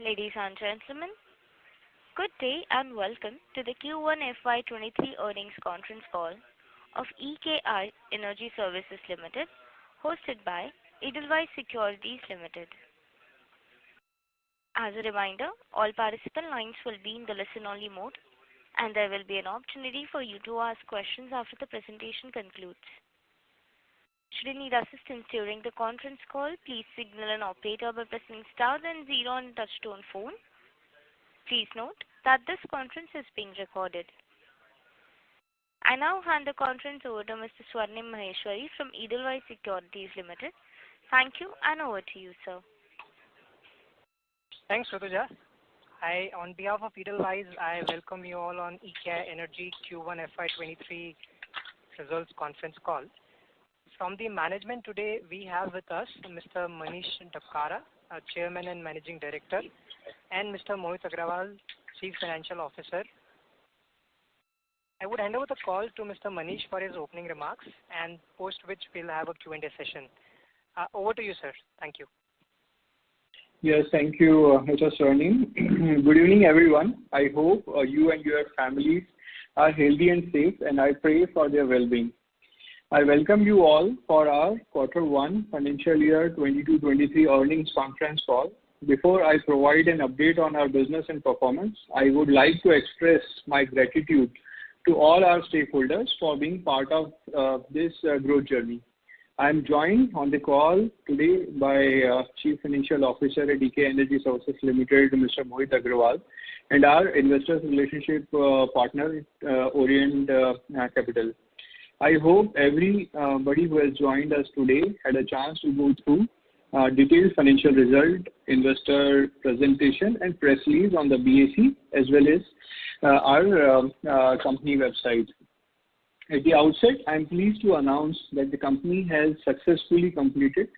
Ladies and gentlemen, good day and welcome to the Q1 FY23 earnings conference call of EKI Energy Services Limited, hosted by Edelweiss Securities Limited. As a reminder, all participant lines will be in the listen-only mode, and there will be an opportunity for you to ask questions after the presentation concludes. Should you need assistance during the conference call, please signal an operator by pressing star then 0 on a touch-tone phone. Please note that this conference is being recorded. I now hand the conference over to Mr. Swarnim Maheshwari from Edelweiss Securities Limited. Thank you, and over to you, sir. Thanks, Rutuja. On behalf of Edelweiss, I welcome you all on EKI Energy Q1 FY23 results conference call. From the management today, we have with us Mr. Manish Dhakkara, Chairman and Managing Director, and Mr. Mohit Agrawal, Chief Financial Officer. I would hand over the call to Mr. Manish for his opening remarks, and post which we'll have a Q&A session. Over to you, sir. Thank you. Yes, thank you, Mr. Swarnim. Good evening, everyone. I hope you and your families are healthy and safe, and I pray for their well-being. I welcome you all for our Q1 financial year 22-23 earnings conference call. Before I provide an update on our business and performance, I would like to express my gratitude to all our stakeholders for being part of this growth journey. I am joined on the call today by Chief Financial Officer at EKI Energy Services Limited, Mr. Mohit Agrawal, and our Investors Relationship partner, Orient Capital. I hope everybody who has joined us today had a chance to go through detailed financial result, investor presentation, and press release on the BSE as well as our company website. At the outset, I am pleased to announce that the company has successfully completed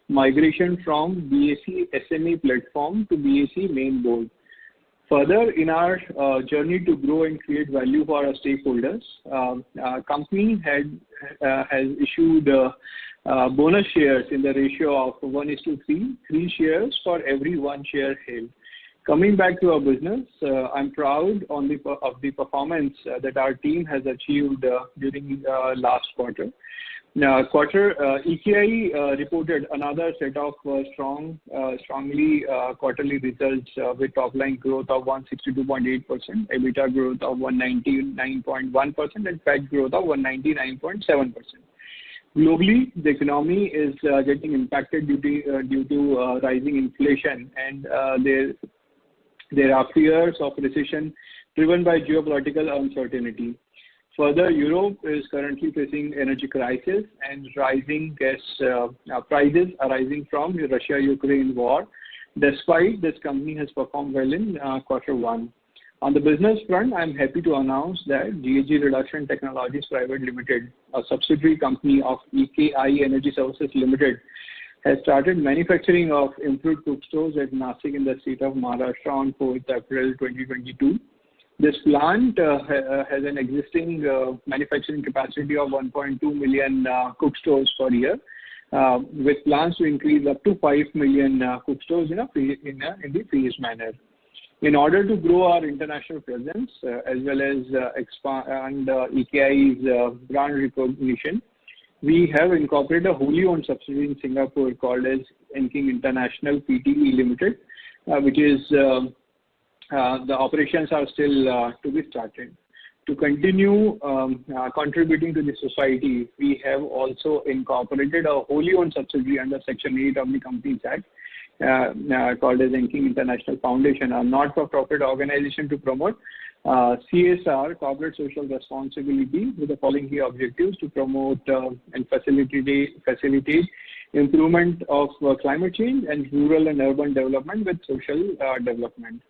migration from BSE SMA platform to BSE main board. Further, in our journey to grow and create value for our stakeholders, our company has issued bonus shares in the ratio of 1:3, 3 shares for every 1 share held. Coming back to our business, I'm proud of the performance that our team has achieved during last quarter. EKI reported another set of strongly quarterly results with top line growth of 162.8%, EBITDA growth of 199.1%, and PAT growth of 199.7%. Globally, the economy is getting impacted due to rising inflation, and there are fears of recession driven by geopolitical uncertainty. Further, Europe is currently facing energy crisis and rising gas prices arising from the Russia-Ukraine war. Despite this, company has performed well in Q1. On the business front, I'm happy to announce that GHG Reduction Technologies Private Limited, a subsidiary company of EKI Energy Services Limited, has started manufacturing of improved cook stoves at Nashik in the state of Maharashtra on 4th April 2022. This plant has an existing manufacturing capacity of 1.2 million cook stoves per year, with plans to increase up to 5 million cook stoves in the phased manner. In order to grow our international presence as well as expand EKI's brand recognition, we have incorporated a wholly owned subsidiary in Singapore called as Enking International Pte. Limited, which is the operations are still to be started. To continue contributing to the society, we have also incorporated a wholly owned subsidiary under Section 8 of the Companies Act called as Enking International Foundation, a not-for-profit organization to promote CSR, corporate social responsibility, with the following key objectives: to promote and facilitate improvement of climate change and rural and urban development with social development.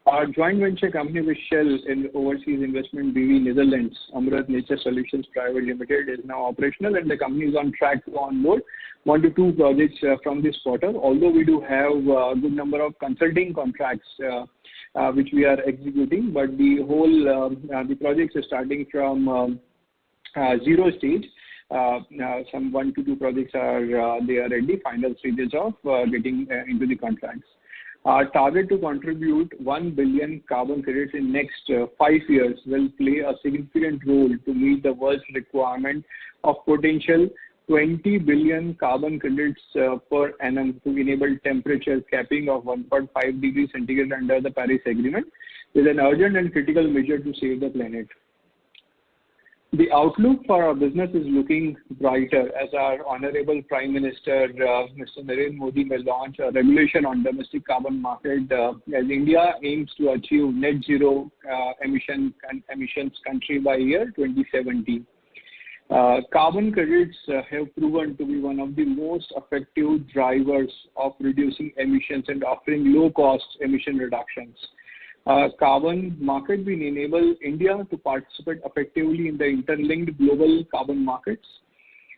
Our joint venture company with Shell in overseas investment BV Netherlands, Amrit Nature Solutions Private Limited, is now operational, and the company is on track to onboard 1 to 2 projects from this quarter. Although we do have a good number of consulting contracts which we are executing, but the projects are starting from zero stage. Some 1 to 2 projects are at the final stages of getting into the contracts. Our target to contribute 1 billion carbon credits in next 5 years will play a significant role to meet the world's requirement of potential 20 billion carbon credits per annum to enable temperature capping of 1.5 degrees centigrade under the Paris Agreement, is an urgent and critical measure to save the planet. The outlook for our business is looking brighter as our Honorable Prime Minister, Mr. Narendra Modi, will launch a regulation on domestic carbon market as India aims to achieve net zero emissions country by year 2070. Carbon credits have proven to be one of the most effective drivers of reducing emissions and offering low-cost emission reductions. Carbon market will enable India to participate effectively in the interlinked global carbon markets.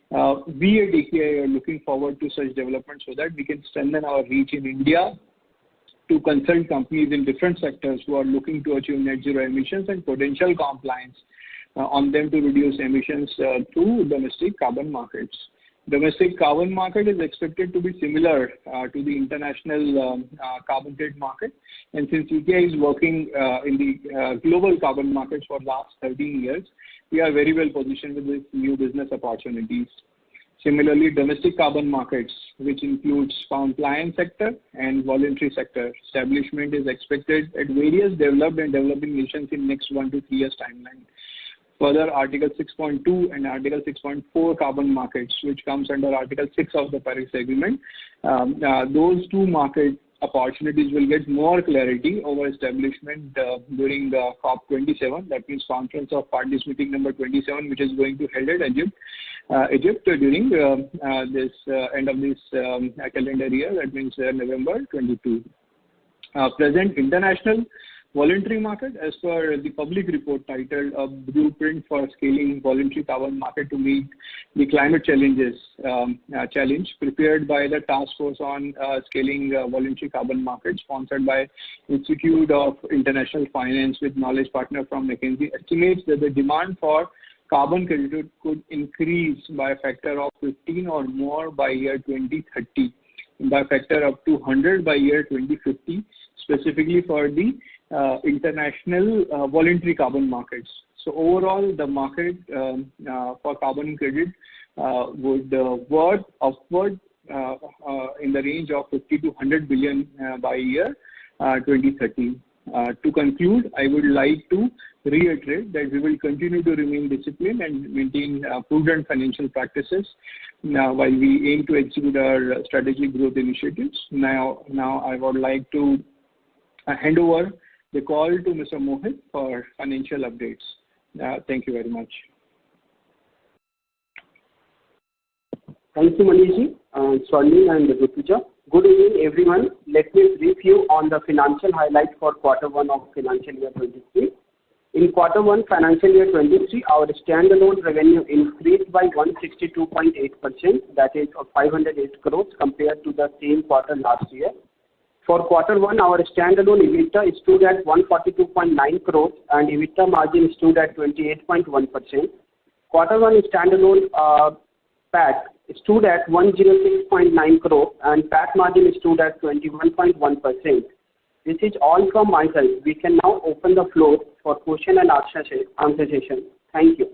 We at EKI are looking forward to such developments so that we can strengthen our reach in India to consult companies in different sectors who are looking to achieve net zero emissions and potential compliance on them to reduce emissions through domestic carbon markets. Domestic carbon market is expected to be similar to the international carbon trade market. And since EKI is working in the global carbon markets for the last 13 years, we are very well positioned with these new business opportunities. Similarly, domestic carbon markets, which includes compliance sector and voluntary sector, establishment is expected at various developed and developing nations in next 1 to 3 years timeline. Further, Article 6.2 and Article 6.4 carbon markets, which comes under Article 6 of the Paris Agreement, those two market opportunities will get more clarity over establishment during the COP27, that means Conference of Parties meeting number 27, which is going to held at Egypt during this end of this calendar year, that means November 22. Present international voluntary market, as per the public report titled "A Blueprint for Scaling Voluntary Carbon Market to Meet the Climate Challenges," prepared by the Task Force on Scaling Voluntary Carbon Market, sponsored by Institute of International Finance with knowledge partner from McKinsey, estimates that the demand for carbon credit could increase by a factor of 15 or more by year 2030, and by a factor up to 100 by year 2050, specifically for the international voluntary carbon markets. So overall, the market for carbon credit would worth upward in the range of 50 to 100 billion by year 2030. To conclude, I would like to reiterate that we will continue to remain disciplined and maintain prudent financial practices while we aim to execute our strategic growth initiatives. Now I would like to hand over the call to Mr. Mohit for financial updates. Thank you very much. Thank you, Manish, Swarnim and Rutuja. Good evening, everyone. Let me brief you on the financial highlights for Q1 of financial year 23. In Q1 financial year 23, our standalone revenue increased by 162.8%, that is 508 crores compared to the same quarter last year. For Q1, our standalone EBITDA stood at 142.9 crores and EBITDA margin stood at 28.1%. Q1 standalone PAT stood at 106.9 crores and PAT margin stood at 21.1%. This is all from my side. We can now open the floor for question and answer session. Thank you.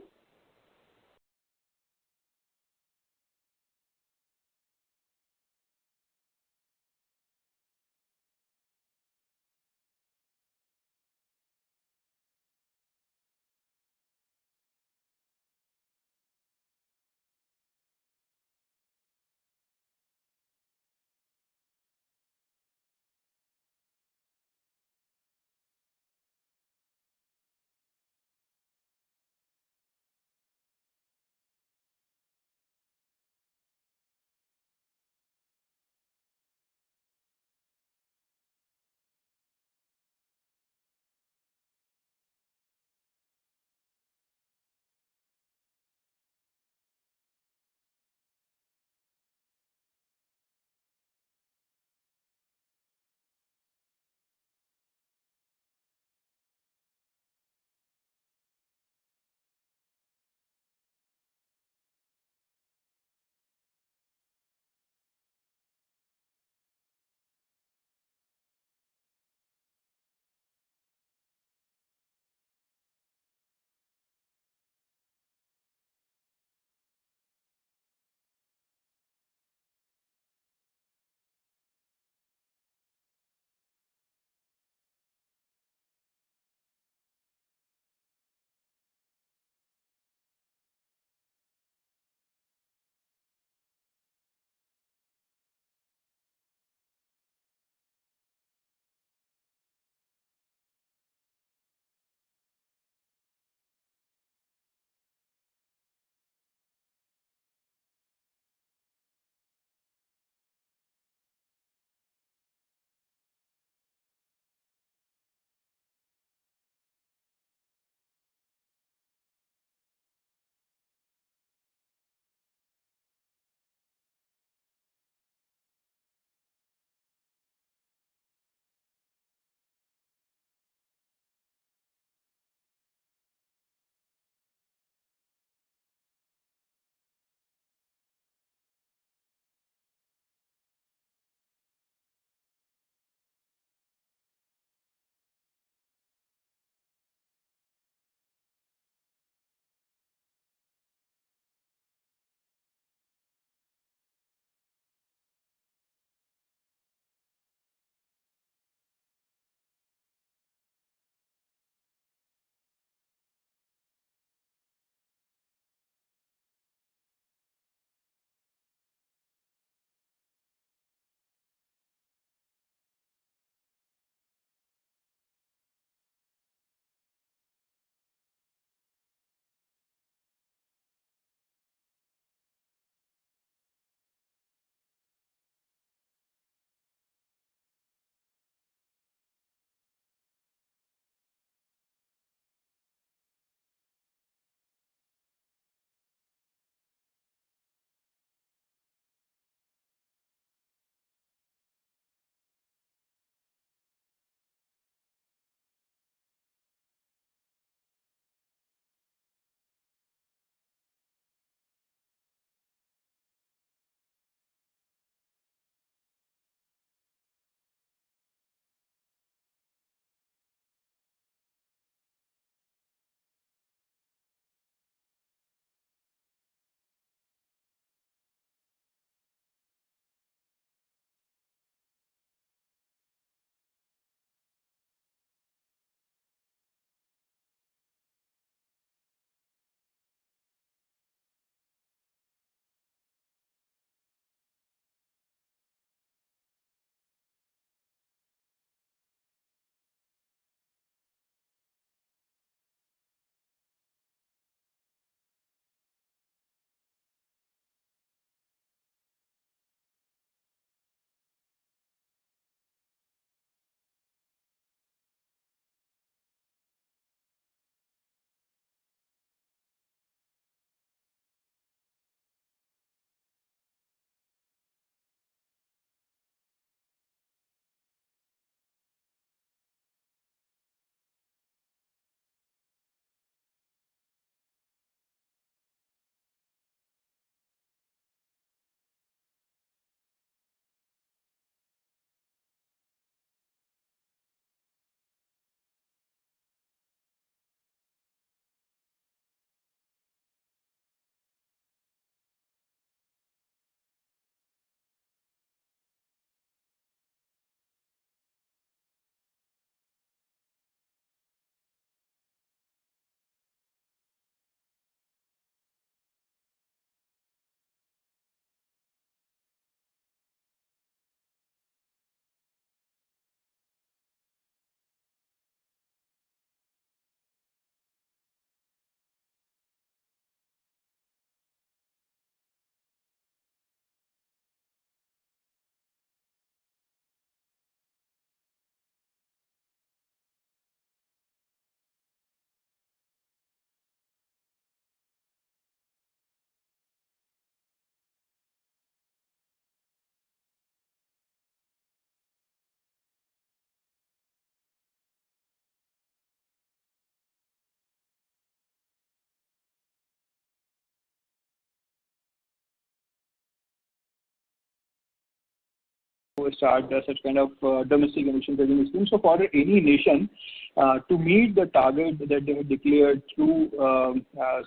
start such kind of domestic emission trading scheme. So for any nation to meet the target that they have declared through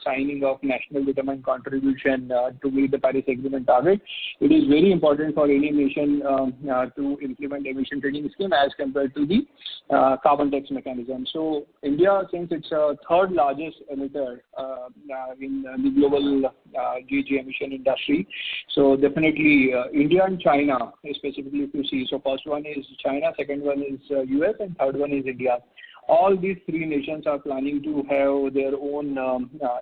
signing of national determined contribution to meet the Paris Agreement target, it is very important for any nation to implement emission trading scheme as compared to the carbon tax mechanism. So India, since it's a third largest emitter in the global GHG emission industry, so definitely India and China specifically if you see. So first one is China, second one is US, and third one is India. All these three nations are planning to have their own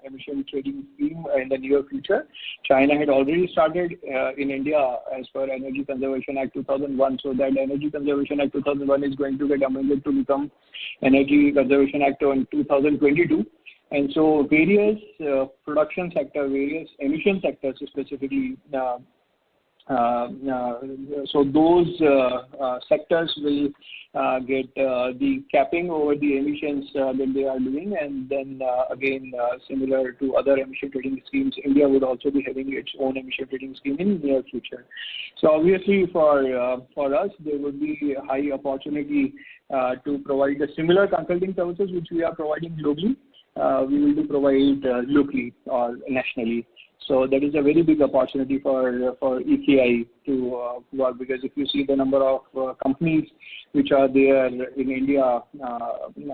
emission trading scheme in the near future. China had already started in India as per Energy Conservation Act 2001. So that Energy Conservation Act 2001 is going to get amended to become Energy Conservation Act in 2022. And so various production sector, various emission sectors specifically, so those sectors will get the capping over the emissions that they are doing, and then again similar to other emission trading schemes, India would also be having its own emission trading scheme in the near future. So obviously for us there would be a high opportunity to provide the similar consulting services which we are providing globally. We will provide locally or nationally. So that is a very big opportunity for EKI to work, because if you see the number of companies which are there in India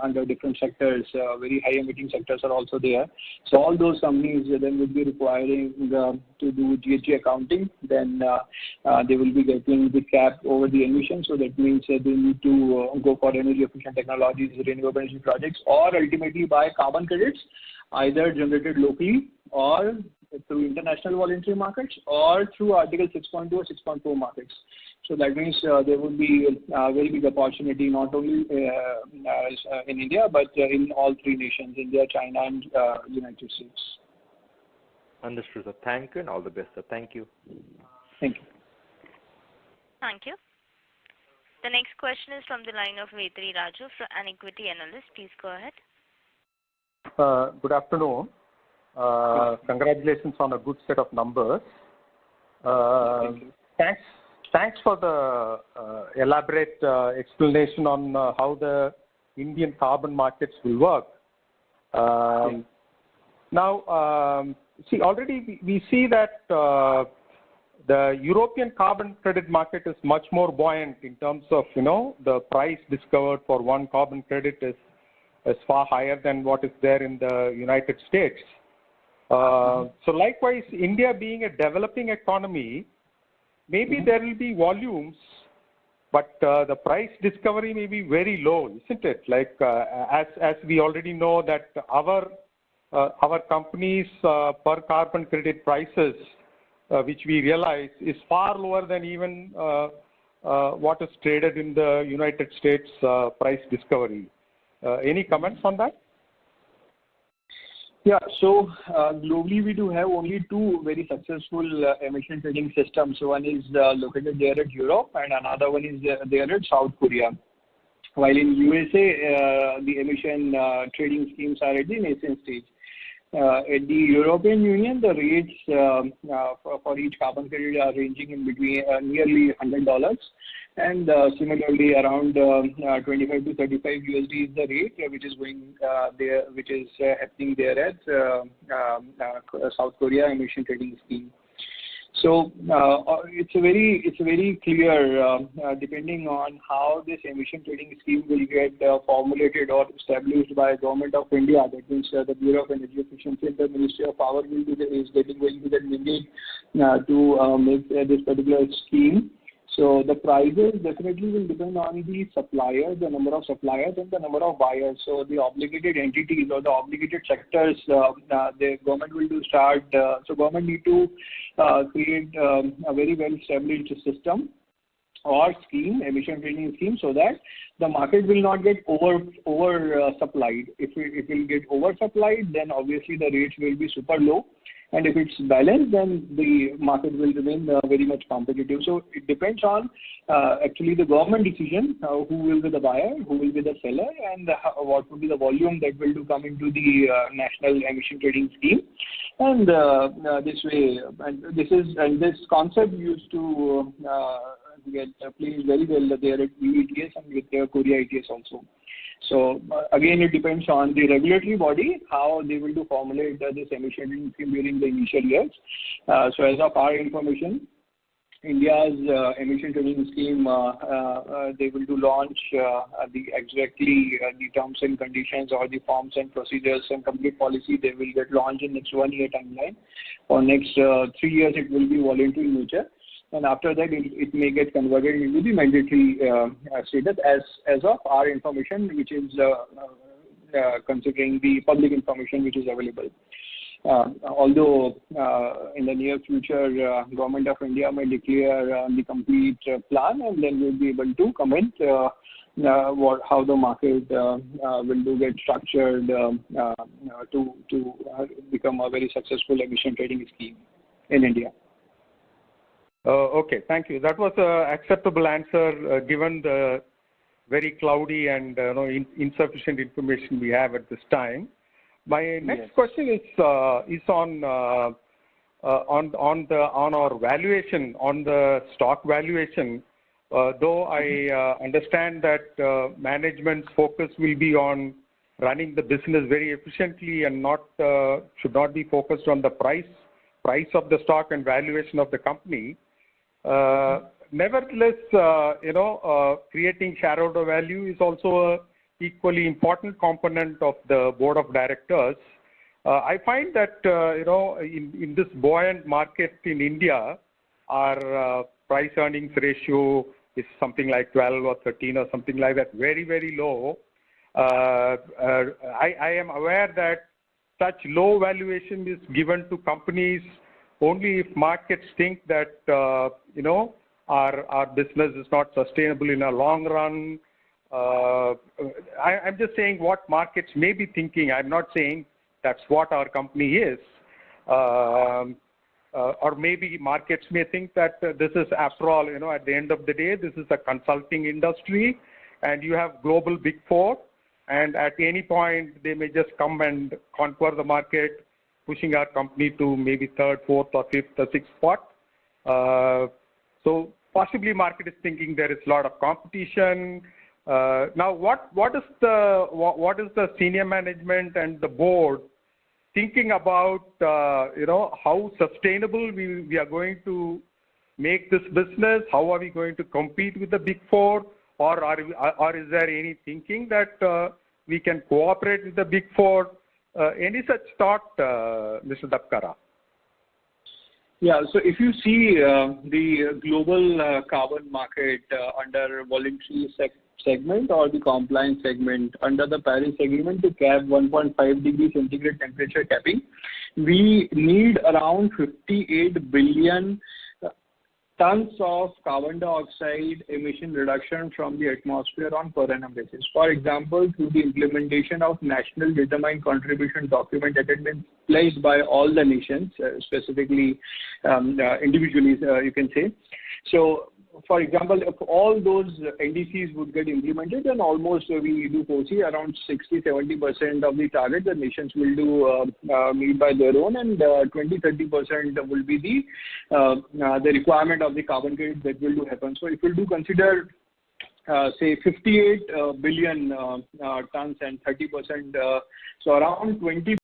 under different sectors, very high emitting sectors are also there. So all those companies then would be requiring to do GHG accounting. Then they will be getting the cap over the emissions. So that means they need to go for energy efficient technologies, renewable energy projects, or ultimately buy carbon credits, either generated locally or through international voluntary markets or through Article 6.2 or 6.4 markets. So that means there would be a very big opportunity not only in India but in all three nations, India, China, and United States. Understood, sir. Thank you and all the best, sir. Thank you. Thank you. Thank you. The next question is from the line of Vetri Raju, an equity analyst. Please go ahead. Good afternoon. Congratulations on a good set of numbers. Thanks for the elaborate explanation on how the Indian carbon markets will work. Now, see, already we see that the European carbon credit market is much more buoyant in terms of, the price discovered for one carbon credit is far higher than what is there in the United States. So likewise, India being a developing economy, maybe there will be volumes, but the price discovery may be very low, isn't it? Like as we already know that our companies per carbon credit prices, which we realize is far lower than even what is traded in the United States price discovery. Any comments on that? Yeah, so globally we do have only two very successful emission trading systems. So one is located there at Europe and another one is there at South Korea. While in USA, the emission trading schemes are at the nascent stage. At the European Union, the rates for each carbon credit are ranging in between nearly $100. And similarly, around 25 to 35 USD is the rate which is going there, which is happening there at South Korea emission trading scheme. So it's very clear, depending on how this emission trading scheme will get formulated or established by Government of India. That means the Bureau of Energy Efficiency and the Ministry of Power will be going to get mandate to make this particular scheme. So the prices definitely will depend on the suppliers, the number of suppliers, and the number of buyers. So the obligated entities or the obligated sectors, the government will start. So government need to create a very well established system or scheme, emission trading scheme, so that the market will not get over supplied. If it will get oversupplied, then obviously the rates will be super low. And if it's balanced, then the market will remain very much competitive. So it depends on actually the government decision, who will be the buyer, who will be the seller, and what will be the volume that will come into the national emission trading scheme. And this way, and this concept used to get placed very well there at VETS and with Korea ITS also. So again, it depends on the regulatory body how they will do formulate this emission trading scheme during the initial years. So as of our information, India's emission trading scheme, they will do launch the terms and conditions or the forms and procedures and complete policy. They will get launched in next 1 year timeline. For next 3 years, it will be voluntary in nature. And after that, it may get converted into the mandatory status as of our information, which is considering the public information which is available. Although in the near future, Government of India may declare the complete plan, and then we'll be able to comment how the market will do get structured to become a very successful emission trading scheme in India. Okay, thank you. That was an acceptable answer given the very cloudy and insufficient information we have at this time. My next question is on our valuation, on the stock valuation. Though I understand that management's focus will be on running the business very efficiently and should not be focused on the price of the stock and valuation of the company. Nevertheless, creating shareholder value is also a equally important component of the board of directors. I find that in this buoyant market in India, our price earnings ratio is something like 12 or 13 or something like that, very, very low. I am aware that such low valuation is given to companies only if markets think that our business is not sustainable in a long run. I'm just saying what markets may be thinking. I'm not saying that's what our company is. Or maybe markets may think that this is, after all, at the end of the day, this is a consulting industry and you have global big four, and at any point they may just come and conquer the market, pushing our company to maybe third, fourth or fifth or sixth spot. So possibly market is thinking there is a lot of competition. Now, what is the senior management and the board thinking about? How sustainable we are going to make this business? How are we going to compete with the big four? Or is there any thinking that we can cooperate with the big four? Any such thought, Mr. Dapkara? Yeah, so if you see the global carbon market under voluntary segment or the compliance segment, under the Paris Agreement to cap 1.5 degree centigrade temperature capping, we need around 58 billion tons of carbon dioxide emission reduction from the atmosphere on per annum basis. For example, through the implementation of national determined contribution document that had been placed by all the nations, specifically individually, you can say. So, for example, if all those NDCs would get implemented, then almost we do foresee around 60-70% of the target the nations will do meet by their own, and 20-30% will be the requirement of the carbon credit that will do happen. So if we'll do consider say 58 billion tons and 30%, so around 20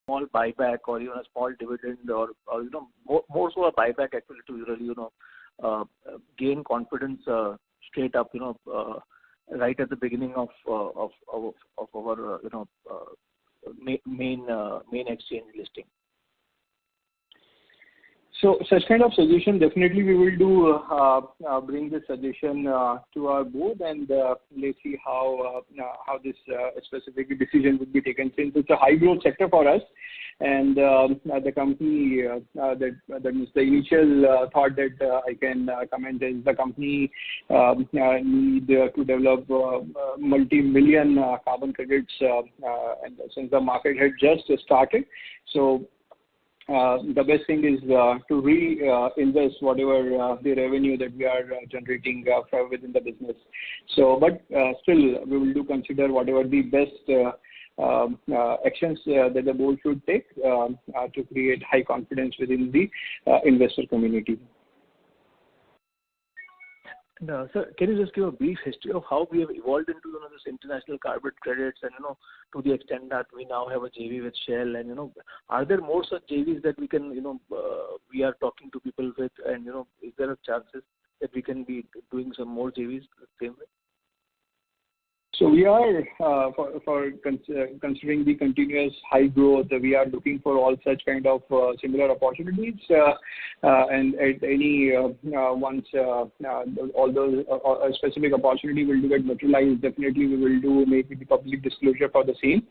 small buyback or even a small dividend or more so a buyback actually to really gain confidence straight up right at the beginning of our main exchange listing. So such kind of suggestion, definitely we will do, bring this suggestion to our board, and let's see how this specific decision would be taken, since it's a high growth sector for us. And the company, that means the initial thought that I can comment is the company need to develop multi-million carbon credits, and since the market had just started. So the best thing is to reinvest whatever the revenue that we are generating within the business. So, but still, we will do consider whatever the best actions that the board should take to create high confidence within the investor community. Sir, can you just give a brief history of how we have evolved into this international carbon credits, and to the extent that we now have a JV with Shell, and are there more such JVs that we can we are talking to people with, and is there a chances that we can be doing some more JVs the same way? So we are, for considering the continuous high growth, we are looking for all such kind of similar opportunities, and at any once all those a specific opportunity will get materialized, definitely we will do maybe the public disclosure for the same.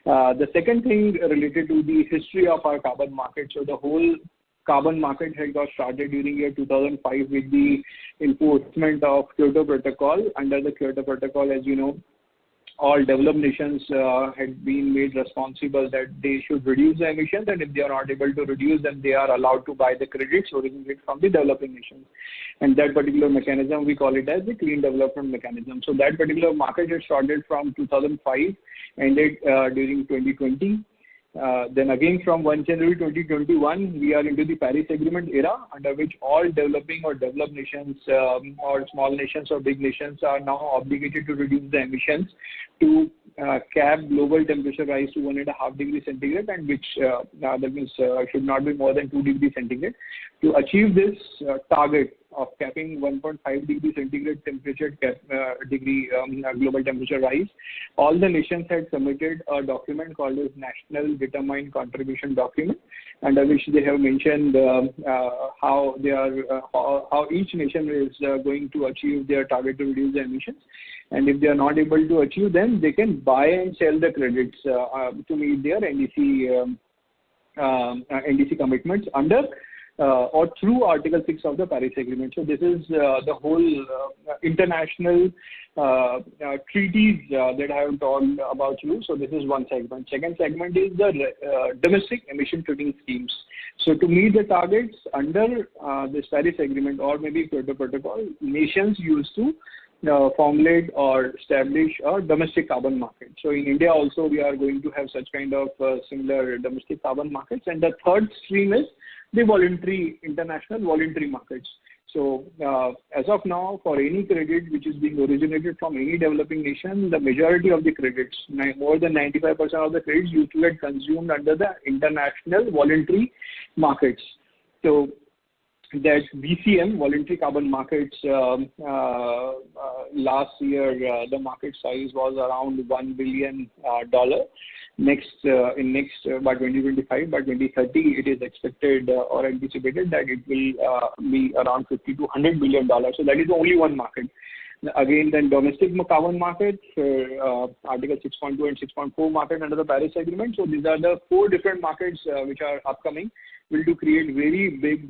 The second thing related to the history of our carbon market. So the whole carbon market had got started during year 2005 with the enforcement of Kyoto Protocol. Under the Kyoto Protocol, as you know, all developed nations had been made responsible that they should reduce the emissions, and if they are not able to reduce, then they are allowed to buy the credits originated from the developing nations. And that particular mechanism, we call it as the clean development mechanism. So that particular market had started from 2005, ended during 2020. Then again from 1 January 2021, we are into the Paris Agreement era, under which all developing or developed nations or small nations or big nations are now obligated to reduce the emissions to cap global temperature rise to 1.5 degrees centigrade, and which that means should not be more than 2 degrees centigrade. To achieve this target of capping 1.5 degree centigrade temperature global temperature rise, all the nations had submitted a document called as National Determined Contribution Document, under which they have mentioned how they are how each nation is going to achieve their target to reduce the emissions, and if they are not able to achieve them, they can buy and sell the credits to meet their NDC commitments under or through Article 6 of the Paris Agreement. So this is the whole international treaties that I have talked about you. So this is one segment. Second segment is the domestic emission trading schemes. So to meet the targets under this Paris Agreement or maybe Kyoto Protocol, nations used to formulate or establish a domestic carbon market. So in India also we are going to have such kind of similar domestic carbon markets. And the third stream is the international voluntary markets. So as of now, for any credit which is being originated from any developing nation, the majority of the credits, more than 95% of the credits, used to get consumed under the international voluntary markets. So that VCM, voluntary carbon markets, last year the market size was around $1 billion. By 2025, by 2030, it is expected or anticipated that it will be around $50 to $100 billion. So that is only one market. Again, then domestic carbon market, Article 6.2 and 6.4 market under the Paris Agreement. So these are the 4 different markets which are upcoming, will to create very big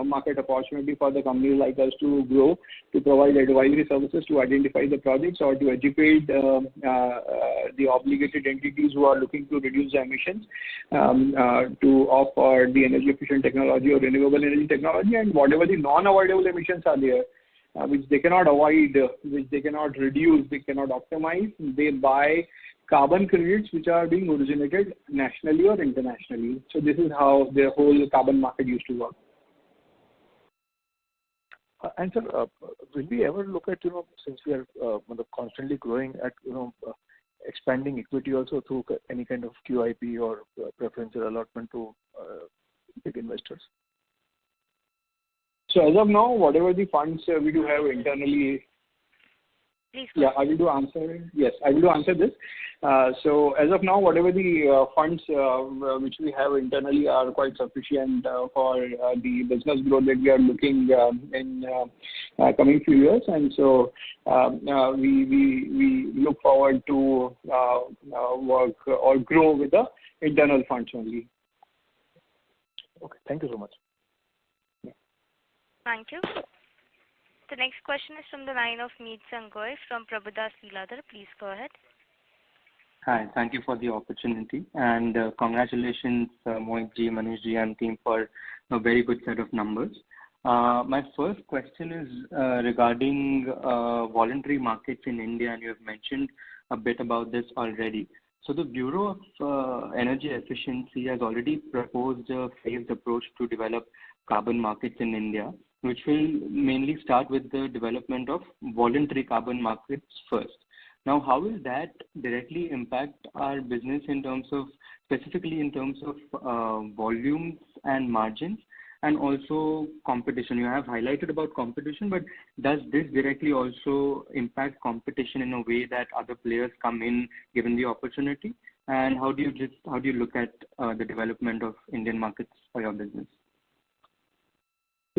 market opportunity for the companies like us to grow, to provide advisory services, to identify the projects, or to educate the obligated entities who are looking to reduce the emissions, to offer the energy efficient technology or renewable energy technology, and whatever the non-avoidable emissions are there, which they cannot avoid, which they cannot reduce, they cannot optimize, they buy carbon credits which are being originated nationally or internationally. So this is how the whole carbon market used to work. And sir, will we ever look at, since we are constantly growing at, expanding equity also through any kind of QIP or preferential allotment to big investors? So as of now, whatever the funds we do have internally. Please go Yeah, ahead. I will do answer. Yes, I will do answer this. So as of now, whatever the funds which we have internally are quite sufficient for the business growth that we are looking in coming few years. And so we look forward to work or grow with the internal funds only. Okay, thank you so much. Thank you. The next question is from the line of Meet Sangoy from Prabhudas Lilladher. Please go ahead. Hi, thank you for the opportunity, and congratulations, Mohit ji, Manish ji, and team for a very good set of numbers. My first question is regarding voluntary markets in India, and you have mentioned a bit about this already. So the Bureau of Energy Efficiency has already proposed a phased approach to develop carbon markets in India, which will mainly start with the development of voluntary carbon markets first. Now, how will that directly impact our business in terms of, specifically in terms of volumes and margins, and also competition? You have highlighted about competition, but does this directly also impact competition in a way that other players come in given the opportunity? And how do you look at the development of Indian markets for your business?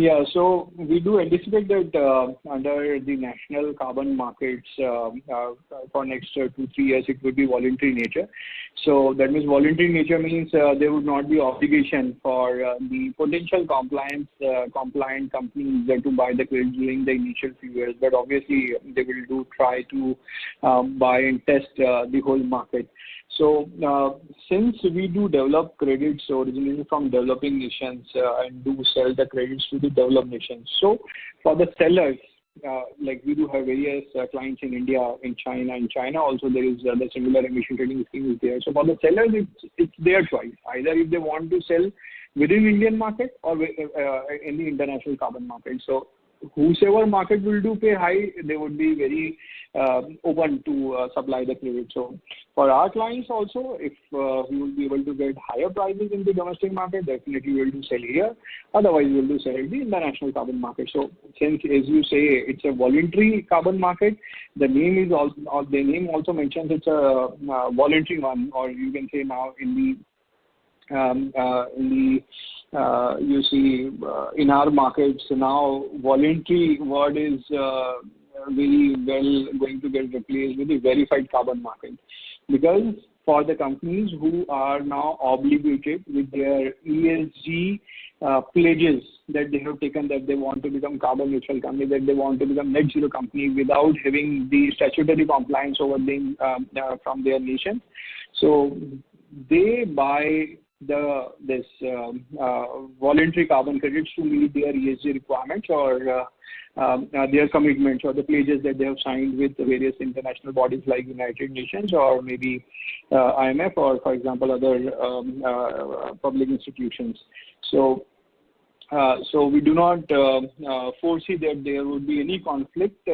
Yeah, so we do anticipate that under the national carbon markets for next 2-3 years, it will be voluntary nature. So that means voluntary nature means there would not be obligation for the potential compliant companies to buy the credit during the initial few years. But obviously, they will try to buy and test the whole market. So since we do develop credits originally from developing nations and do sell the credits to the developed nations. So for the sellers, like we do have various clients in India, in China. In China also there is the similar emission trading scheme is there. So for the sellers, it's their choice. Either if they want to sell within Indian market or in the international carbon market. So whosoever market will do pay high, they would be very open to supply the credit. So for our clients also, if we will be able to get higher prices in the domestic market, definitely we will do sell here. Otherwise, we will do sell in the international carbon market. So since, as you say, it's a voluntary carbon market, the name is also, or the name also mentions it's a voluntary one, or you can say now you see in our markets now voluntary word is very well going to get replaced with the verified carbon market, because for the companies who are now obligated with their ESG pledges that they have taken, that they want to become carbon neutral company, that they want to become net zero company without having the statutory compliance over the from their nation. So they buy this voluntary carbon credits to meet their ESG requirements or their commitments or the pledges that they have signed with the various international bodies like United Nations or maybe IMF or, for example, other public institutions. So we do not foresee that there would be any conflict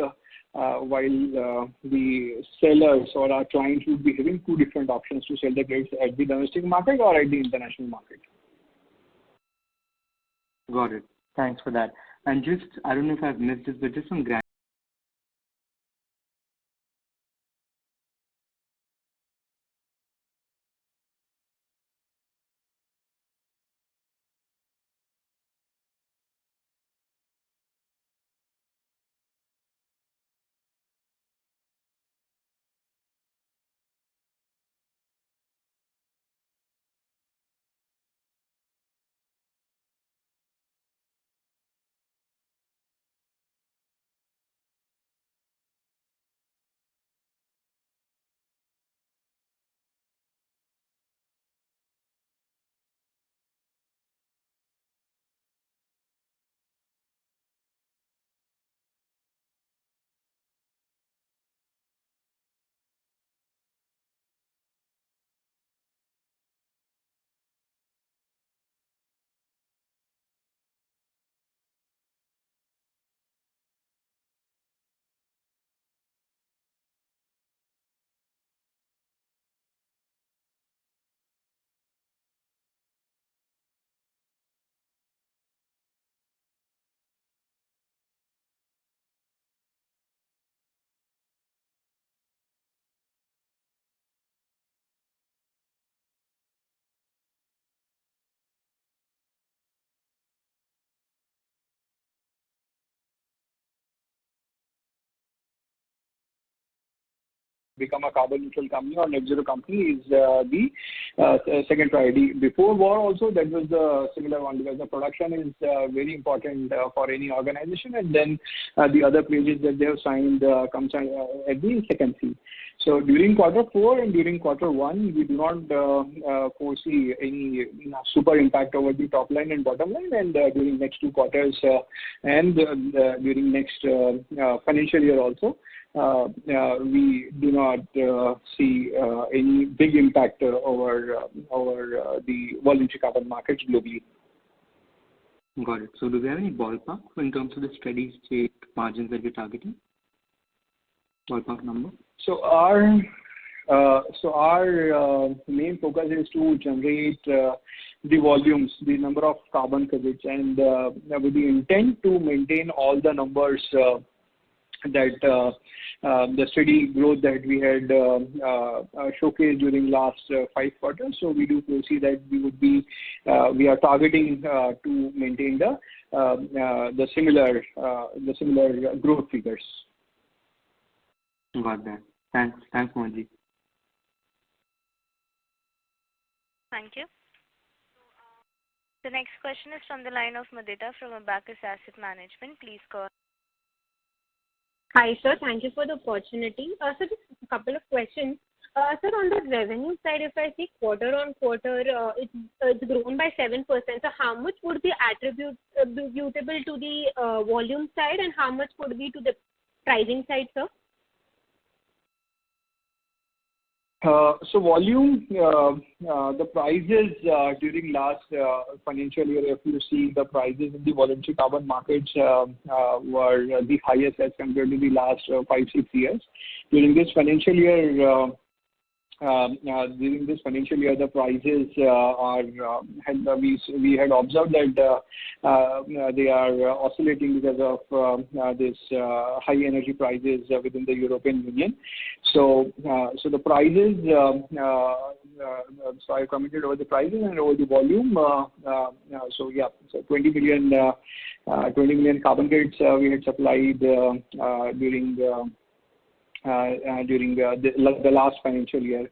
while the sellers or our clients would be having two different options to sell the credits at the domestic market or at the international market. Got it. Thanks for that. And just, I don't know if I've missed this, but just some become a carbon neutral company or net zero company is the second priority. Before war also, that was the similar one, because the production is very important for any organization, and then the other pledges that they have signed comes at the second C. So during Q4 and during Q1, we do not foresee any super impact over the top line and bottom line, and during next 2 quarters and during next financial year also, we do not see any big impact over the voluntary carbon markets globally. Got it. So do we have any ballpark in terms of the steady state margins that we're targeting? Ballpark number? So our main focus is to generate the volumes, the number of carbon credits, and with the intent to maintain all the numbers that the steady growth that we had showcased during last 5 quarters. So we do foresee that we are targeting to maintain the similar growth figures. Got that. Thanks, Mohanji. Thank you. The next question is from the line of Mudita from Abacus Asset Management. Please go ahead. Hi, sir. Thank you for the opportunity. So just a couple of questions. Sir, on the revenue side, if I see quarter on quarter, it's grown by 7%. So how much would be attributable to the volume side, and how much would be to the pricing side, sir? So volume, the prices during last financial year, if you see the prices in the voluntary carbon markets were the highest as compared to the last 5-6 years. During this financial year, the prices we had observed that they are oscillating because of this high energy prices within the European Union. So the prices, so I commented over the prices and over the volume. So 20 million carbon credits we had supplied during the last financial year.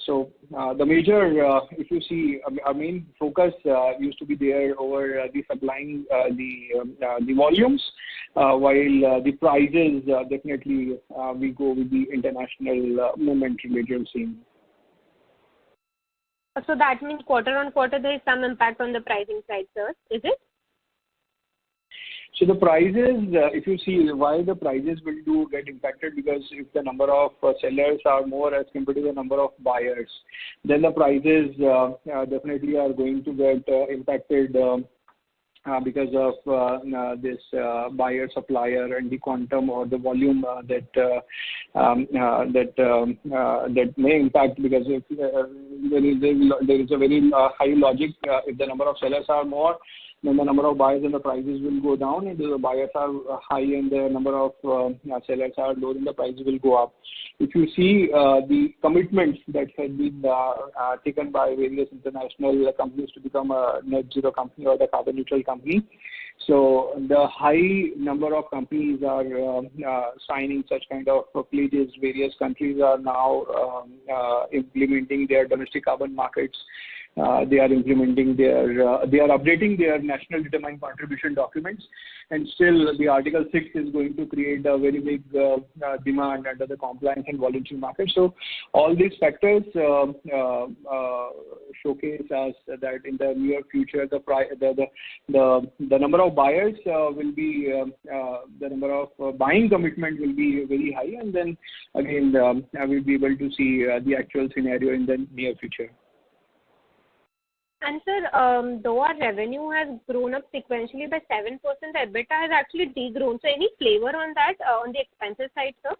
So the major, if you see, our main focus used to be there over the supplying the volumes, while the prices definitely we go with the international movement related scene. So that means quarter on quarter there is some impact on the pricing side, sir. Is it? So the prices, if you see why the prices will get impacted, because if the number of sellers are more as compared to the number of buyers, then the prices definitely are going to get impacted because of this buyer supplier and the quantum or the volume that may impact, because if there is a very high logic, if the number of sellers are more, then the number of buyers and the prices will go down, and if the buyers are high and the number of sellers are low, then the prices will go up. If you see the commitments that had been taken by various international companies to become a net zero company or the carbon neutral company, so the high number of companies are signing such kind of pledges. Various countries are now implementing their domestic carbon markets. They are implementing they are updating their national determined contribution documents, and still the Article 6 is going to create a very big demand under the compliance and voluntary market. So all these factors showcase us that in the near future the number of buyers will be the number of buying commitment will be very high, and then again we'll be able to see the actual scenario in the near future. And sir, though our revenue has grown up sequentially by 7%, the EBITDA has actually degrown. So any flavor on that on the expenses side, sir?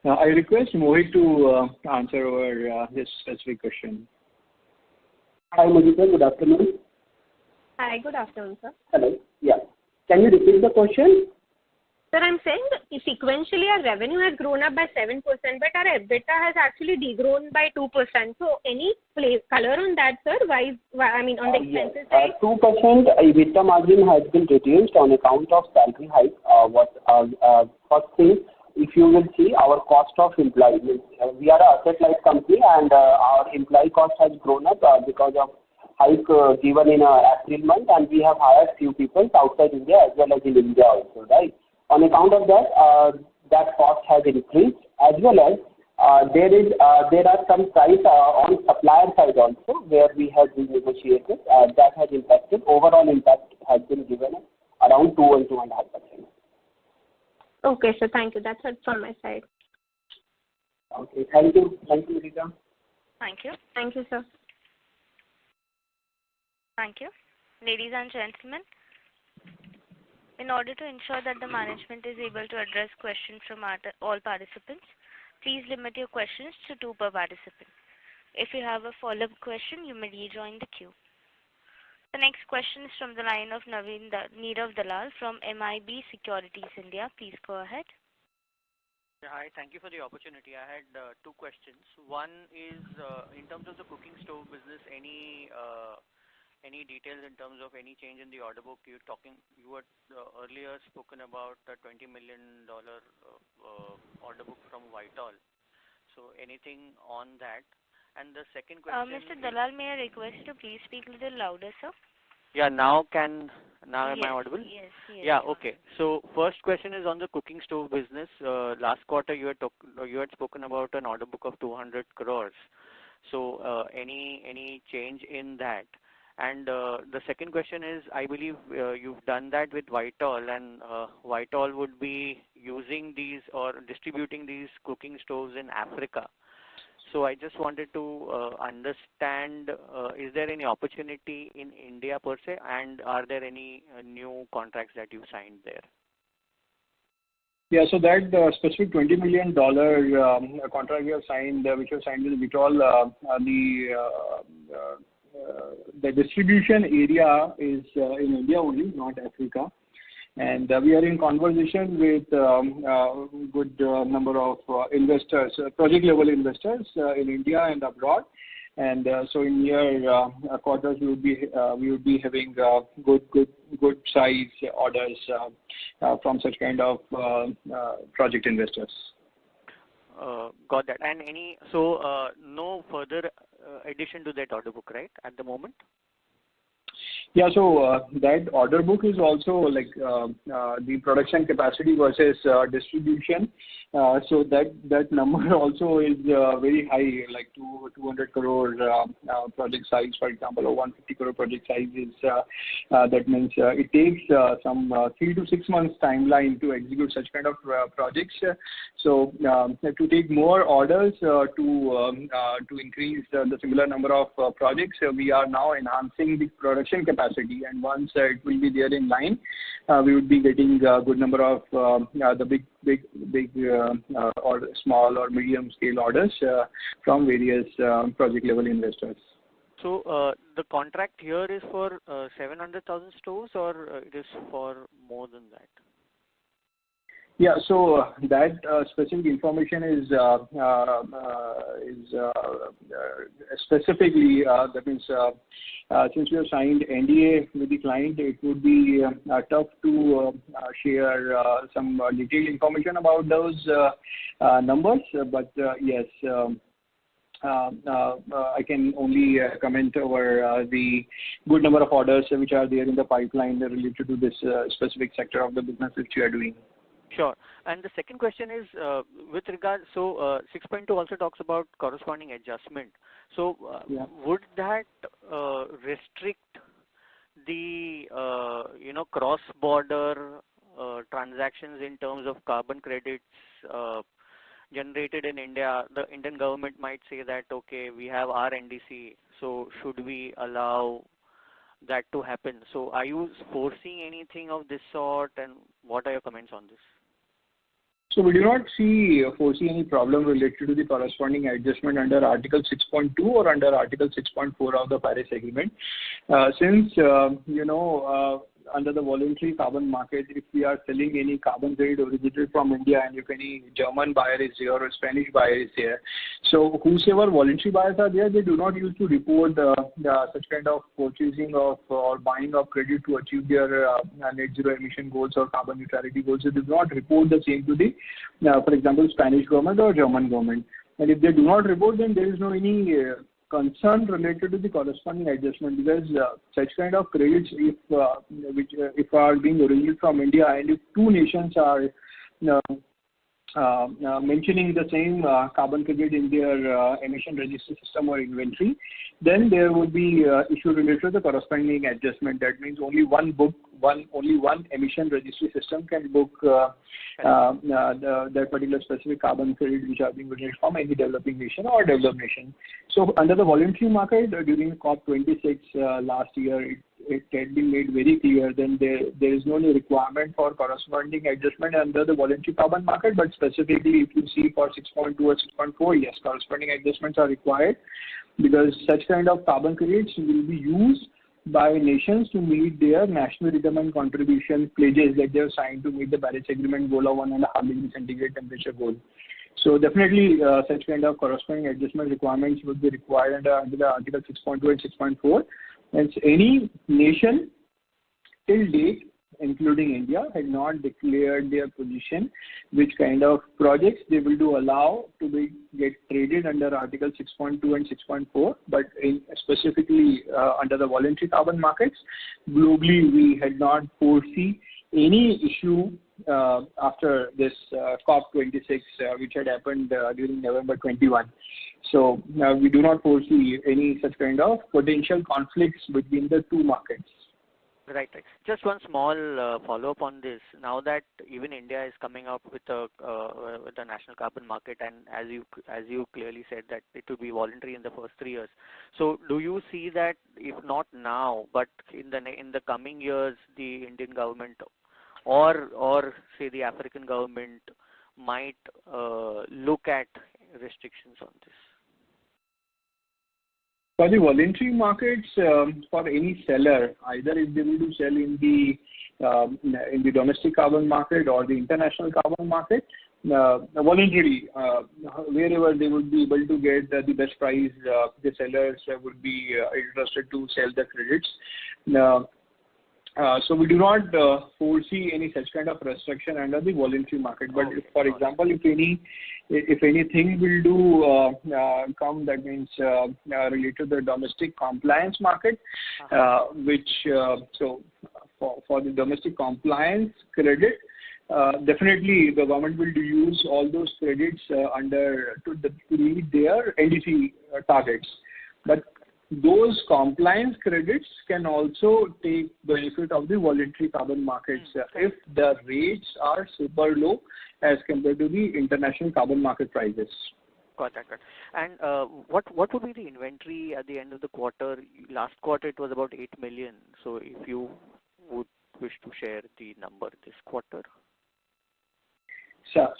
I request Mohit to answer over this specific question. Hi, Mudita. Good afternoon. Hi, good afternoon, sir. Hello. Yeah. Can you repeat the question? Sir, I'm saying that sequentially our revenue has grown up by 7%, but our EBITDA has actually degrown by 2%. So any color on that, sir? Why I mean, on the expenses side? 2% EBITDA margin has been reduced on account of salary hike. First thing, if you will see our cost of employee, we are an asset-light company, and our employee cost has grown up because of hike given in April month, and we have hired few people outside India as well as in India also, right? On account of that, that cost has increased, as well as there are some price on supplier side also where we have renegotiated. That has impacted. Overall impact has been given around 2 and 2.5%. Okay, sir. Thank you. That's it from my side. Okay. Thank you. Thank you, Rita. Thank you. Thank you, sir. Thank you. Ladies and gentlemen, in order to ensure that the management is able to address questions from all participants, please limit your questions to 2 per participant. If you have a follow-up question, you may rejoin the queue. The next question is from the line of Nirav Dalal from MIB Securities India. Please go ahead. Hi, thank you for the opportunity. I had 2 questions. One is in terms of the cooking stove business, any details in terms of any change in the order book? You had earlier spoken about a $20 million order book from Whitehall. So anything on that? And the second question. Mr. Dalal, may I request you to please speak a little louder, sir? Yeah, now am I audible? Yes. Yeah, okay. So first question is on the cooking stove business. Last quarter you had spoken about an order book of 200 crores. So any change in that? And the second question is, I believe you've done that with Whitehall, and Whitehall would be using these or distributing these cooking stoves in Africa. So I just wanted to understand, is there any opportunity in India per se, and are there any new contracts that you signed there? Yeah, so that specific $20 million contract we have signed, which was signed with Whitehall, the distribution area is in India only, not Africa. And we are in conversation with good number of investors, project level investors in India and abroad. And so in near quarters we would be having good size orders from such kind of project investors. Got that. And no further addition to that order book, right, at the moment? Yeah, so that order book is also like the production capacity versus distribution. So that number also is very high, like 200 crore project size, for example, or 150 crore project size is that means it takes some 3 to 6 months timeline to execute such kind of projects. So to take more orders to increase the similar number of projects, we are now enhancing the production capacity, and once it will be there in line, we would be getting a good number of the big or small or medium scale orders from various project level investors. So the contract here is for 700,000 stoves, or it is for more than that? Yeah, so that specific information is specifically, that means since we have signed NDA with the client, it would be tough to share some detailed information about those numbers. But yes, I can only comment over the good number of orders which are there in the pipeline related to this specific sector of the business which we are doing. Sure. And the second question is with regard, so 6.2 also talks about corresponding adjustment. So would that restrict the cross-border transactions in terms of carbon credits generated in India? The Indian government might say that, okay, we have our NDC, so should we allow that to happen? So are you foreseeing anything of this sort, and what are your comments on this? So we do not foresee any problem related to the corresponding adjustment under Article 6.2 or under Article 6.4 of the Paris Agreement. Since under the voluntary carbon market, if we are selling any carbon credit originated from India, and if any German buyer is here or Spanish buyer is here, so whosoever voluntary buyers are there, they do not use to report such kind of purchasing of or buying of credit to achieve their net zero emission goals or carbon neutrality goals. They do not report the same to the, for example, Spanish government or German government. And if they do not report, then there is no any concern related to the corresponding adjustment, because such kind of credits, if are being originated from India, and if two nations are mentioning the same carbon credit in their emission registry system or inventory, then there would be issue related to the corresponding adjustment. That means only one emission registry system can book that particular specific carbon credit which are being originated from any developing nation or developed nation. So under the voluntary market, during COP26 last year, it had been made very clear then there is no requirement for corresponding adjustment under the voluntary carbon market, but specifically if you see for 6.2 or 6.4, yes, corresponding adjustments are required, because such kind of carbon credits will be used by nations to meet their nationally determined contribution pledges that they have signed to meet the Paris Agreement goal of 1.5 degree centigrade temperature goal. So definitely such kind of corresponding adjustment requirements would be required under the Article 6.2 and 6.4. And any nation till date, including India, had not declared their position which kind of projects they will allow to get traded under Article 6.2 and 6.4, but specifically under the voluntary carbon markets, globally we had not foresee any issue after this COP26 which had happened during November 21. So we do not foresee any such kind of potential conflicts between the two markets. Right. Just one small follow-up on this. Now that even India is coming up with a national carbon market, and as you clearly said that it will be voluntary in the first 3 years. So do you see that if not now, but in the coming years, the Indian government or say the African government might look at restrictions on this? For the voluntary markets, for any seller, either if they will to sell in the domestic carbon market or the international carbon market, voluntarily, wherever they would be able to get the best price, the sellers would be interested to sell the credits. So we do not foresee any such kind of restriction under the voluntary market. But if, for example, if anything will do come, that means related to the domestic compliance market, which so for the domestic compliance credit, definitely the government will use all those credits to meet their NDC targets. But those compliance credits can also take benefit of the voluntary carbon markets if the rates are super low as compared to the international carbon market prices. Got that. And what would be the inventory at the end of the quarter? Last quarter it was about 8 million. So if you would wish to share the number this quarter.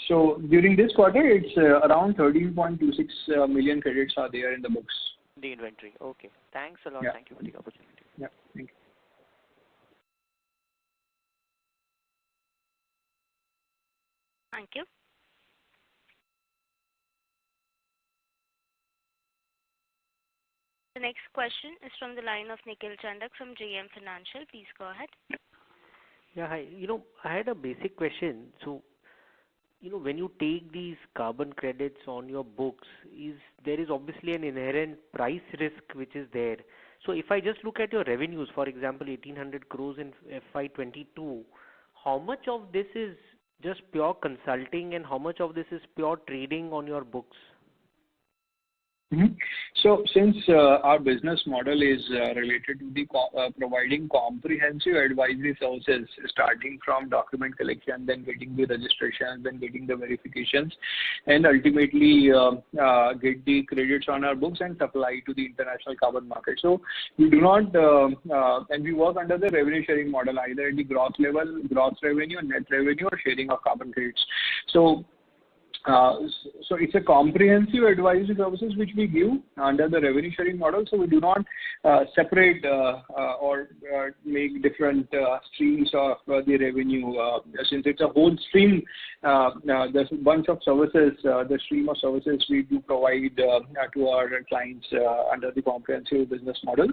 So during this quarter, it's around 13.26 million credits are there in the books. The inventory. Okay. Thanks a lot. Yeah. Thank you for the opportunity. Yeah. Thank you. Thank you. The next question is from the line of Nikhil Chandak from JM Financial. Please go ahead. Yeah, hi. I had a basic question. So, when you take these carbon credits on your books, there is obviously an inherent price risk which is there. So if I just look at your revenues, for example, 1,800 crores in FY22, how much of this is just pure consulting and how much of this is pure trading on your books? Mm-hmm. So since our business model is related to the providing comprehensive advisory services, starting from document collection, then getting the registration, then getting the verifications, and ultimately get the credits on our books and supply to the international carbon market. So we do not, and we work under the revenue sharing model, either at the gross level, gross revenue, net revenue, or sharing of carbon credits. So So it's a comprehensive advisory services which we give under the revenue sharing model. So we do not separate or make different streams of the revenue. Since it's a whole stream, there's a bunch of services, the stream of services we do provide to our clients under the comprehensive business model.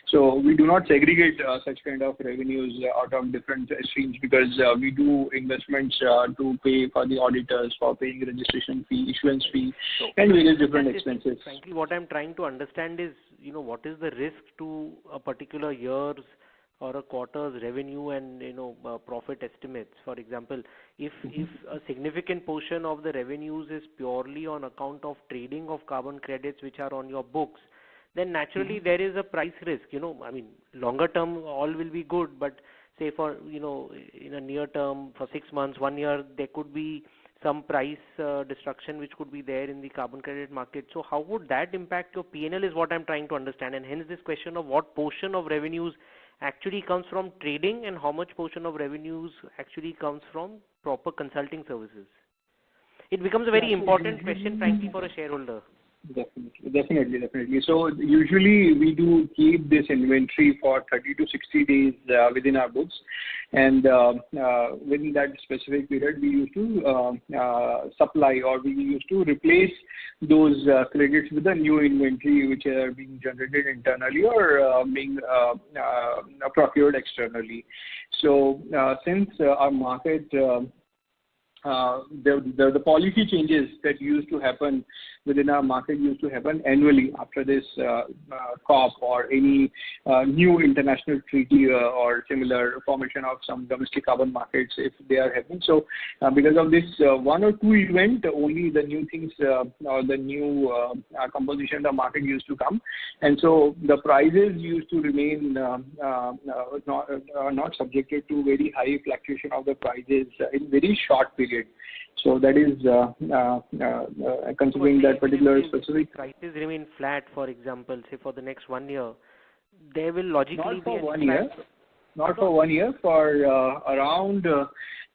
So we do not segregate such kind of revenues out of different streams, because we do investments to pay for the auditors, for paying registration fee, issuance fee, and various different expenses. Frankly, what I'm trying to understand is, what is the risk to a particular year's or a quarter's revenue and, profit estimates. For example, if a significant portion of the revenues is purely on account of trading of carbon credits which are on your books, then naturally there is a price risk. Longer term all will be good, but say for, in a near term, for 6 months, 1 year, there could be some price destruction which could be there in the carbon credit market. So how would that impact your P&L is what I'm trying to understand. And hence this question of what portion of revenues actually comes from trading and how much portion of revenues actually comes from proper consulting services. It becomes a very important question, frankly, for a shareholder. Definitely. So usually we do keep this inventory for 30 to 60 days within our books, and within that specific period we used to supply, or we used to replace those credits with a new inventory which are being generated internally or being procured externally. So since our market the policy changes that used to happen within our market used to happen annually after this COP or any new international treaty or similar formation of some domestic carbon markets, if they are happening. So because of this one or two event, only the new things or the new composition of the market used to come, and so the prices used to remain not subjected to very high fluctuation of the prices in very short period. So that is considering that particular specific. Prices remain flat, for example, say for the next 1 year, there will logically not for 1 year. Not for 1 year, for around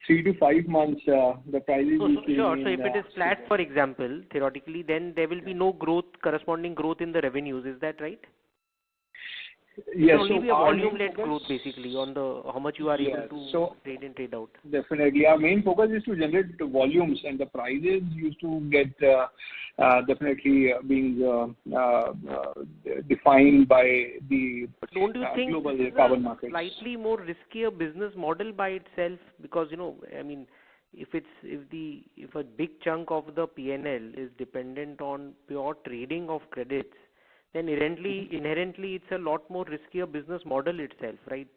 3 to 5 months, the prices. Sure. So if it is flat, for example, theoretically, then there will be no corresponding growth in the revenues. Is that right? Yes. It will only be a volume-led growth, basically, on how much you are able to trade in, trade out. Definitely. Our main focus is to generate volumes, and the prices used to get definitely being defined by the Don't you think global this is carbon a markets. Slightly more riskier business model by itself? Because, if a big chunk of the P&L is dependent on pure trading of credits, then inherently it's a lot more riskier business model itself, right?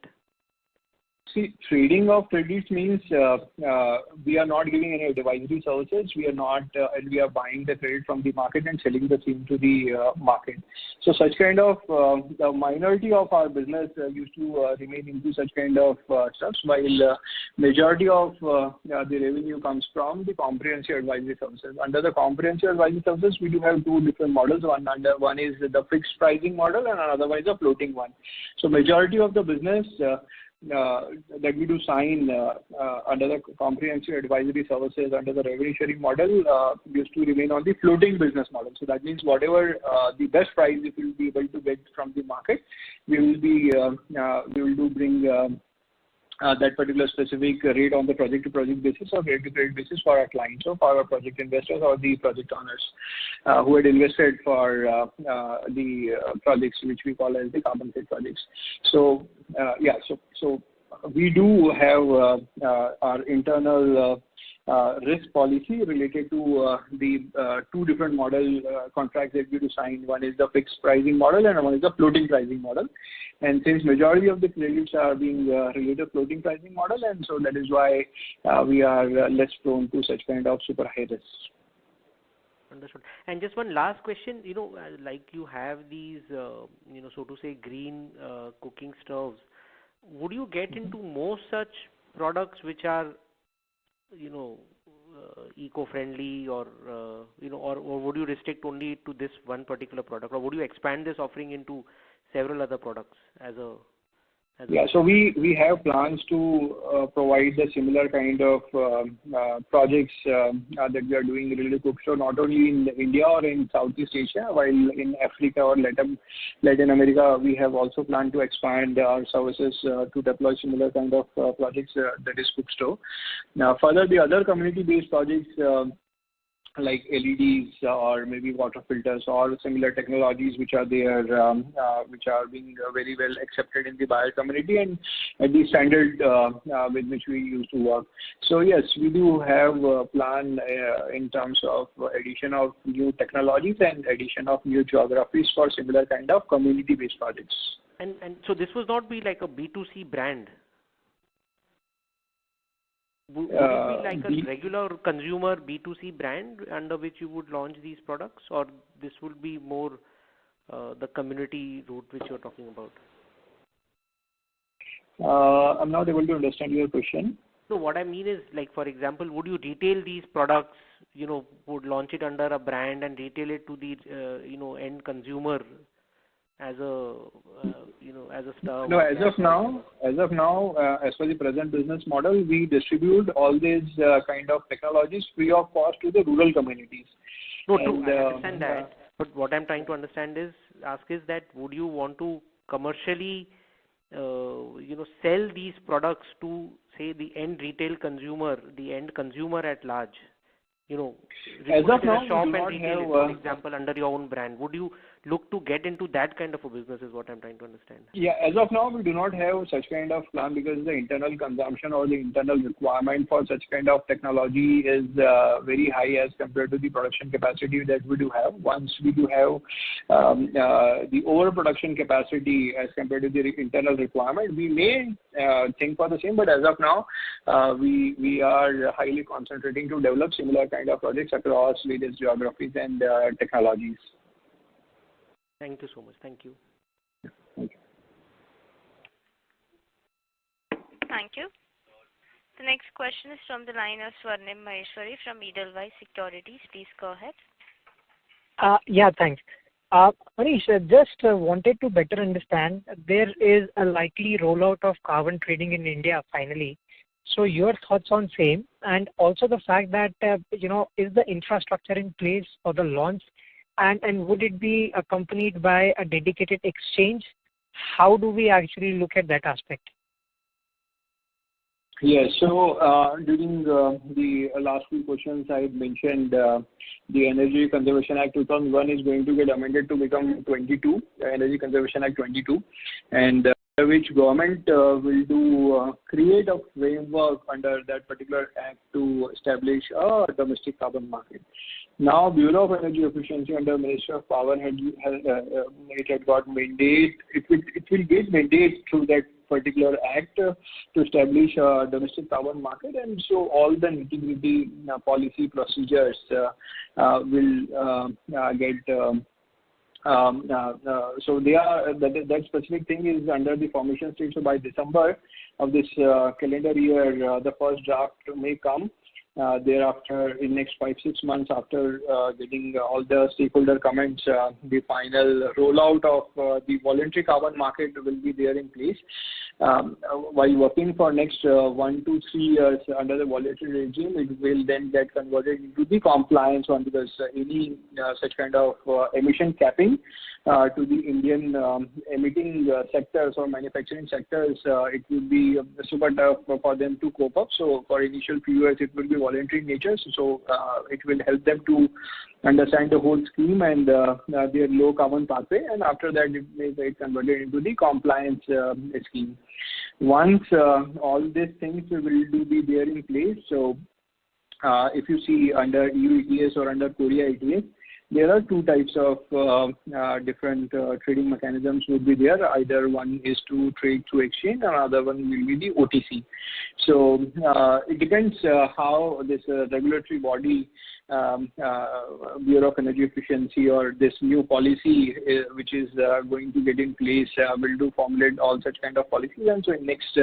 See, trading of credits means we are not giving any advisory services. We are not, and we are buying the credit from the market and selling the same to the market. So such kind of the minority of our business used to remain into such kind of stuff, while majority of the revenue comes from the comprehensive advisory services. Under the comprehensive advisory services, we do have two different models. One is the fixed pricing model, and another one is a floating one. So majority of the business that we do sign under the comprehensive advisory services under the revenue sharing model used to remain on the floating business model. So that means whatever the best price if we will be able to get from the market, we will do bring that particular specific rate on the project to project basis or rate to credit basis for our clients or for our project investors or the project owners who had invested for the projects which we call as the carbon credit projects. So so we do have our internal risk policy related to the two different model contracts that we do sign. One is the fixed pricing model and one is the floating pricing model. And since majority of the credits are being related to floating pricing model, and so that is why we are less prone to such kind of super high risks. Understood. And just one last question, like you have these, so to say, green cooking stoves. Would you get into more such products which are, eco-friendly or would you restrict only to this one particular product, or would you expand this offering into several other products as a Yeah. So we have plans to provide the similar kind of projects that we are doing related to cookstore, not only in India or in Southeast Asia, while in Africa or Latin America, we have also planned to expand our services to deploy similar kind of projects, that is cookstore. Now, further, the other community-based projects like LEDs or maybe water filters or similar technologies which are there, which are being very well accepted in the buyer community and at the standard with which we used to work. So yes, we do have a plan in terms of addition of new technologies and addition of new geographies for similar kind of community-based projects. And so this would not be like a B2C brand. Would it be like a regular consumer B2C brand under which you would launch these products, or this would be more the community route which you're talking about? I'm not able to understand your question. No, what I mean is, like, for example, would you retail these products, would launch it under a brand and retail it to the, end consumer as a, as a star? No, as of now, as per the present business model, we distribute all these kind of technologies free of cost to the rural communities. No, I understand that. But what I'm trying to ask is that would you want to commercially, sell these products to, say, the end retail consumer, the end consumer at large? As of now, shop we do and not retail have, it, for example, under your own brand. Would you look to get into that kind of a business is what I'm trying to understand. Yeah, as of now, we do not have such kind of plan because the internal consumption or the internal requirement for such kind of technology is very high as compared to the production capacity that we do have. Once we do have the overproduction capacity as compared to the internal requirement, we may think for the same, but as of now, we are highly concentrating to develop similar kind of projects across various geographies and technologies. Thank you so much. Thank you. Thank you. Thank you. The next question is from the line of Swarnim Maheshwari from Edelweiss Securities. Please go ahead. Yeah, thanks. Manish, just wanted to better understand, there is a likely rollout of carbon trading in India finally. So your thoughts on same, and also the fact that, is the infrastructure in place for the launch, and would it be accompanied by a dedicated exchange? How do we actually look at that aspect? Yes. So during the last few questions, I had mentioned the Energy Conservation Act 2001 is going to get amended to become 22, Energy Conservation Act 22, and which government will do create a framework under that particular act to establish a domestic carbon market. Now, Bureau of Energy Efficiency under Ministry of Power had got mandate. It will get mandate through that particular act to establish a domestic carbon market, and so all the nitty-gritty policy procedures will get. So they are that specific thing is under the formation stage. So by December of this calendar year, the first draft may come. Thereafter, in next 5-6 months after getting all the stakeholder comments, the final rollout of the voluntary carbon market will be there in place. While working for next 1 to 3 years under the voluntary regime, it will then get converted into the compliance one, because any such kind of emission capping to the Indian emitting sectors or manufacturing sectors, it will be super tough for them to cope up. So for initial few years, it will be voluntary in nature. So it will help them to understand the whole scheme and their low carbon pathway, and after that it may get converted into the compliance scheme. Once all these things will be there in place, so if you see under EU ETS or under Korea ETS, there are two types of different trading mechanisms would be there. Either one is to trade through exchange, and another one will be the OTC. So it depends how this regulatory body, Bureau of Energy Efficiency, or this new policy which is going to get in place will do formulate all such kind of policies. And so in next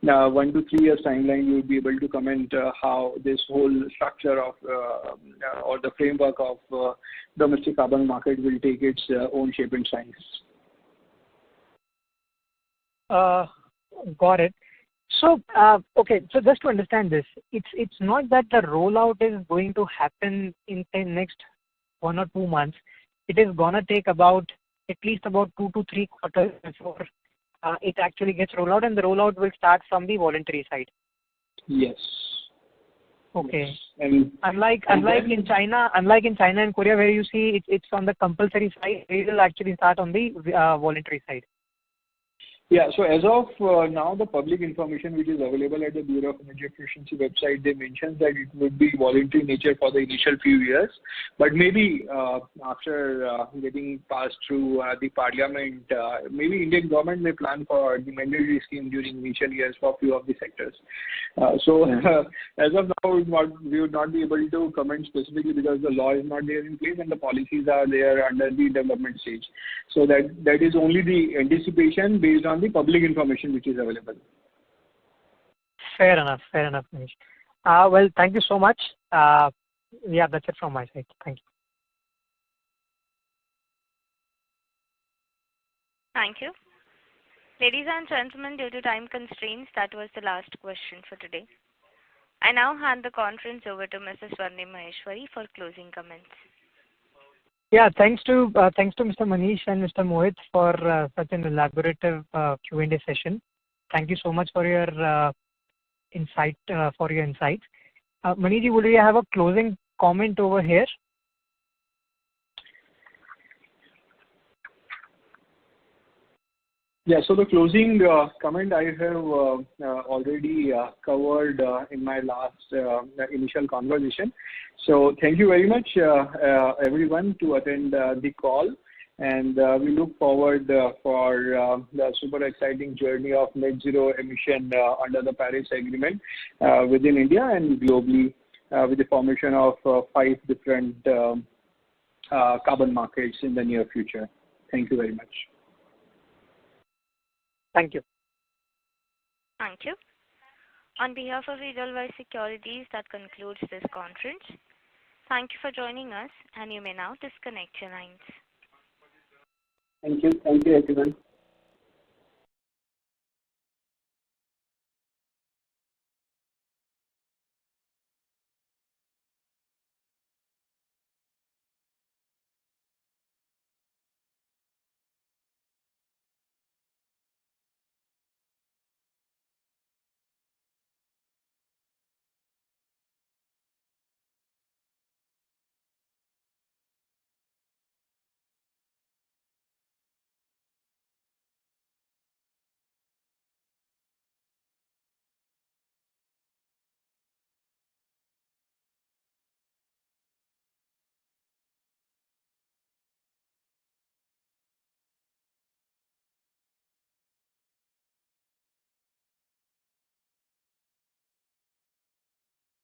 1 to 3 years timeline, you will be able to comment how this whole structure of or the framework of domestic carbon market will take its own shape and size. Got it. So, okay, so just to understand this, it's not that the rollout is going to happen in the next 1 or 2 months. It is gonna take about at least about 2 to 3 quarters before it actually gets rolled out, and the rollout will start from the voluntary side. Yes. Okay. Yes. And unlike in China and Korea, where you see it's on the compulsory side, it will actually start on the voluntary side. Yeah. So as of now, the public information which is available at the Bureau of Energy Efficiency website, they mention that it would be voluntary nature for the initial few years, but maybe after getting passed through the parliament, maybe Indian government may plan for the mandatory scheme during initial years for few of the sectors. As of now, we would not be able to comment specifically because the law is not there in place and the policies are there under the development stage. So that is only the anticipation based on the public information which is available. Fair enough, Manish. Well, thank you so much. Yeah, that's it from my side. Thank you. Thank you. Ladies and gentlemen, due to time constraints, that was the last question for today. I now hand the conference over to Mrs. Swarnim Maheshwari for closing comments. Yeah, thanks to Mr. Manish and Mr. Mohit for such an elaborative Q&A session. Thank you so much for your insights. Manish, would you have a closing comment over here? Yeah, so the closing comment I have already covered in my last initial conversation. So thank you very much, everyone, to attend the call. And we look forward for the super exciting journey of net zero emission under the Paris Agreement within India and globally with the formation of 5 different carbon markets in the near future. Thank you very much. Thank you. Thank you. On behalf of Edelweiss Securities, that concludes this conference. Thank you for joining us, and you may now disconnect your lines. Thank you. Thank you, everyone.